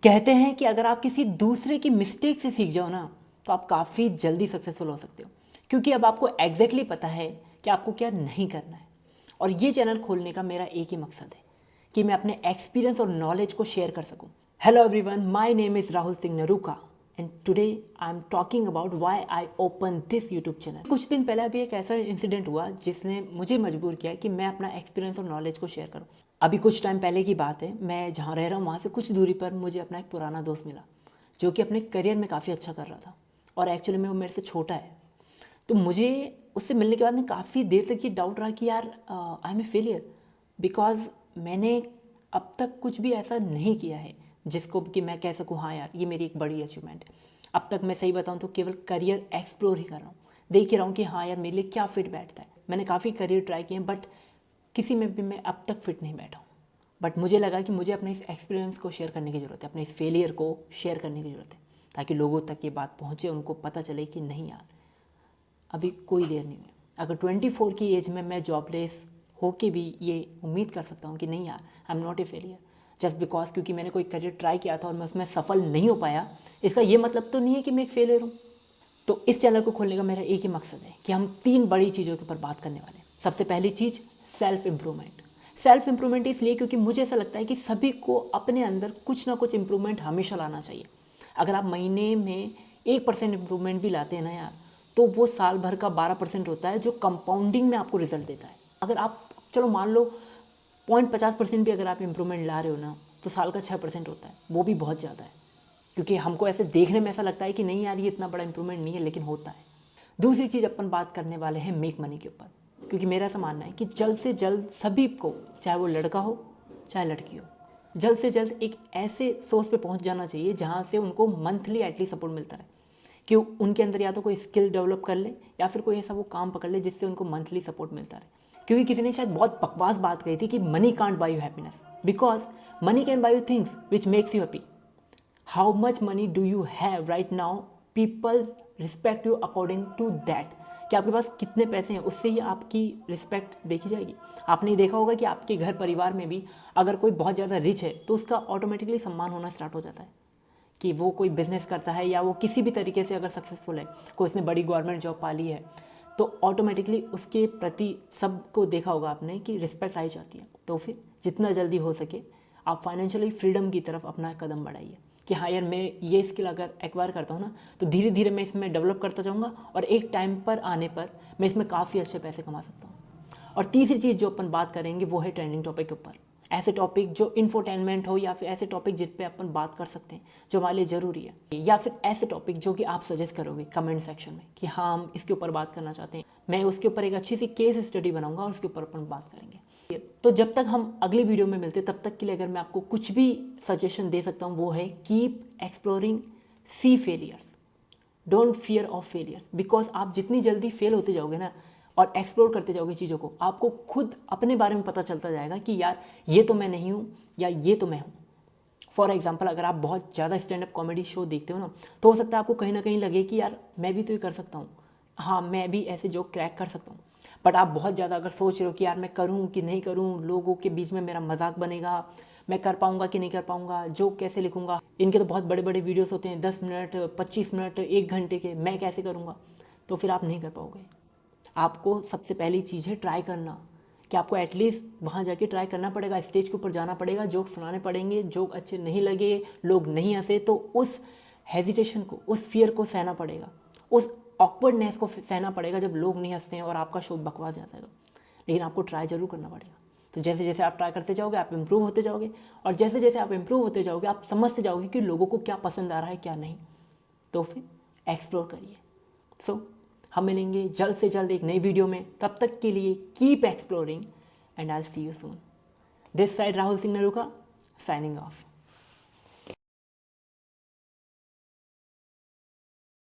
कहते हैं कि अगर आप किसी दूसरे की मिस्टेक से सीख जाओ ना तो आप काफ़ी जल्दी सक्सेसफुल हो सकते हो, क्योंकि अब आपको एग्जैक्टली पता है कि आपको क्या नहीं करना है। और ये चैनल खोलने का मेरा एक ही मकसद है कि मैं अपने एक्सपीरियंस और नॉलेज को शेयर कर सकूं। Hello everyone, my name is Rahul Singh Naruka and today I am talking about why I open this YouTube channel. कुछ दिन पहले अभी एक ऐसा इंसिडेंट हुआ जिसने मुझे मजबूर किया कि मैं अपना एक्सपीरियंस और नॉलेज को शेयर करूं। अभी कुछ टाइम पहले की बात है, मैं जहाँ रह रहा हूँ वहाँ से कुछ दूरी पर मुझे अपना एक पुराना दोस्त मिला जो कि अपने करियर में काफ़ी अच्छा कर रहा था, और एक्चुअली में वो मेरे से छोटा है। तो मुझे उससे मिलने के बाद में काफ़ी देर तक ये डाउट रहा कि यार I am a failure, because मैंने अब तक कुछ भी ऐसा नहीं किया है जिसको कि मैं कह सकूँ हाँ यार ये मेरी एक बड़ी अचीवमेंट है। अब तक मैं सही बताऊँ तो केवल करियर एक्सप्लोर ही कर रहा हूँ, देख ही रहा हूँ कि हाँ यार मेरे लिए क्या फिट बैठता है। मैंने काफ़ी करियर ट्राई किए हैं बट किसी में भी मैं अब तक फिट नहीं बैठा हूँ। बट मुझे लगा कि मुझे अपने इस एक्सपीरियंस को शेयर करने की ज़रूरत है, अपने इस फेलियर को शेयर करने की ज़रूरत है, ताकि लोगों तक ये बात पहुँचे, उनको पता चले कि नहीं यार अभी कोई देर नहीं हुई। अगर 24 की एज में मैं जॉबलेस होके भी ये उम्मीद कर सकता हूँ कि नहीं यार I am not a failure just because क्योंकि मैंने कोई करियर ट्राई किया था और मैं उसमें सफल नहीं हो पाया, इसका ये मतलब तो नहीं है कि मैं एक फेलियर हूँ। तो इस चैनल को खोलने का मेरा एक ही मकसद है कि हम 3 बड़ी चीज़ों के ऊपर बात करने वाले हैं। सबसे पहली चीज़ सेल्फ इम्प्रूवमेंट। सेल्फ इम्प्रूवमेंट इसलिए क्योंकि मुझे ऐसा लगता है कि सभी को अपने अंदर कुछ ना कुछ इम्प्रूवमेंट हमेशा लाना चाहिए। अगर आप महीने में 1% इम्प्रूवमेंट भी लाते हैं ना यार, तो वो साल भर का 12% होता है जो कंपाउंडिंग में आपको रिजल्ट देता है। अगर आप चलो मान लो 0.50% भी अगर आप इम्प्रूवमेंट ला रहे हो ना, तो साल का 6% होता है, वो भी बहुत ज़्यादा है। क्योंकि हमको ऐसे देखने में ऐसा लगता है कि नहीं यार ये इतना बड़ा इंप्रूवमेंट नहीं है, लेकिन होता है। दूसरी चीज़ अपन बात करने वाले हैं मेक मनी के ऊपर, क्योंकि मेरा ऐसा मानना है कि जल्द से जल्द सभी को, चाहे वो लड़का हो चाहे लड़की हो, जल्द से जल्द एक ऐसे सोर्स पे पहुंच जाना चाहिए जहां से उनको मंथली एटलीस्ट सपोर्ट मिलता रहे, कि उनके अंदर या तो कोई स्किल डेवलप कर ले या फिर कोई ऐसा वो काम पकड़ ले जिससे उनको मंथली सपोर्ट मिलता रहे। क्योंकि किसी ने शायद बहुत बकवास बात कही थी कि money can't buy you happiness, because money can buy you things which makes you happy. How much money do you have right now, people respect you according to that. कि आपके पास कितने पैसे हैं उससे ही आपकी रिस्पेक्ट देखी जाएगी। आपने देखा होगा कि आपके घर परिवार में भी अगर कोई बहुत ज़्यादा रिच है तो उसका ऑटोमेटिकली सम्मान होना स्टार्ट हो जाता है, कि वो कोई बिजनेस करता है या वो किसी भी तरीके से अगर सक्सेसफुल है, कोई उसने बड़ी गवर्नमेंट जॉब पा ली है, तो ऑटोमेटिकली उसके प्रति सबको देखा होगा आपने कि रिस्पेक्ट आई जाती है। तो फिर जितना जल्दी हो सके आप फाइनेंशियली फ्रीडम की तरफ अपना कदम बढ़ाइए कि हाँ यार मैं ये स्किल अगर एक्वायर करता हूँ ना तो धीरे धीरे मैं इसमें डेवलप करता जाऊँगा और एक टाइम पर आने पर मैं इसमें काफ़ी अच्छे पैसे कमा सकता हूँ। और तीसरी चीज़ जो अपन बात करेंगे वो है ट्रेंडिंग टॉपिक के ऊपर। ऐसे टॉपिक जो इन्फोटेनमेंट हो या फिर ऐसे टॉपिक जिन पे अपन बात कर सकते हैं जो हमारे लिए ज़रूरी है, या फिर ऐसे टॉपिक जो कि आप सजेस्ट करोगे कमेंट सेक्शन में कि हाँ हम इसके ऊपर बात करना चाहते हैं, मैं उसके ऊपर एक अच्छी सी केस स्टडी बनाऊंगा और उसके ऊपर अपन बात करेंगे। तो जब तक हम अगली वीडियो में मिलते तब तक के लिए अगर मैं आपको कुछ भी सजेशन दे सकता हूँ वो है keep exploring, see failures, don't fear of failures. Because आप जितनी जल्दी फेल होते जाओगे ना और एक्सप्लोर करते जाओगे चीज़ों को, आपको खुद अपने बारे में पता चलता जाएगा कि यार ये तो मैं नहीं हूँ या ये तो मैं हूँ। फॉर एग्जाम्पल अगर आप बहुत ज़्यादा स्टैंड अप कॉमेडी शो देखते हो ना, तो हो सकता है आपको कहीं ना कहीं लगे कि यार मैं भी तो ये कर सकता हूँ, हाँ मैं भी ऐसे जोक क्रैक कर सकता हूँ। बट आप बहुत ज़्यादा अगर सोच रहे हो कि यार मैं करूँ कि नहीं करूँ, लोगों के बीच में मेरा मजाक बनेगा, मैं कर पाऊँगा कि नहीं कर पाऊँगा, जोक कैसे लिखूँगा, इनके तो बहुत बड़े बड़े वीडियोस होते हैं 10 मिनट 25 मिनट 1 घंटे के, मैं कैसे करूँगा, तो फिर आप नहीं कर पाओगे। आपको सबसे पहली चीज़ है ट्राई करना, कि आपको एटलीस्ट वहाँ जाके ट्राई करना पड़ेगा, स्टेज के ऊपर जाना पड़ेगा, जोक सुनाने पड़ेंगे, जोक अच्छे नहीं लगे, लोग नहीं हंसे, तो उस हेजिटेशन को, उस फियर को सहना पड़ेगा, उस ऑकवर्डनेस को सहना पड़ेगा जब लोग नहीं हंसते हैं और आपका शो बकवास जाता है तो। लेकिन आपको ट्राई जरूर करना पड़ेगा। तो जैसे जैसे आप ट्राई करते जाओगे आप इम्प्रूव होते जाओगे, और जैसे जैसे आप इम्प्रूव होते जाओगे आप समझते जाओगे कि लोगों को क्या पसंद आ रहा है क्या नहीं। तो फिर एक्सप्लोर करिए। सो हम मिलेंगे जल्द से जल्द एक नई वीडियो में, तब तक के लिए keep exploring and I will see you soon. This side Rahul Singh Naruka, signing off.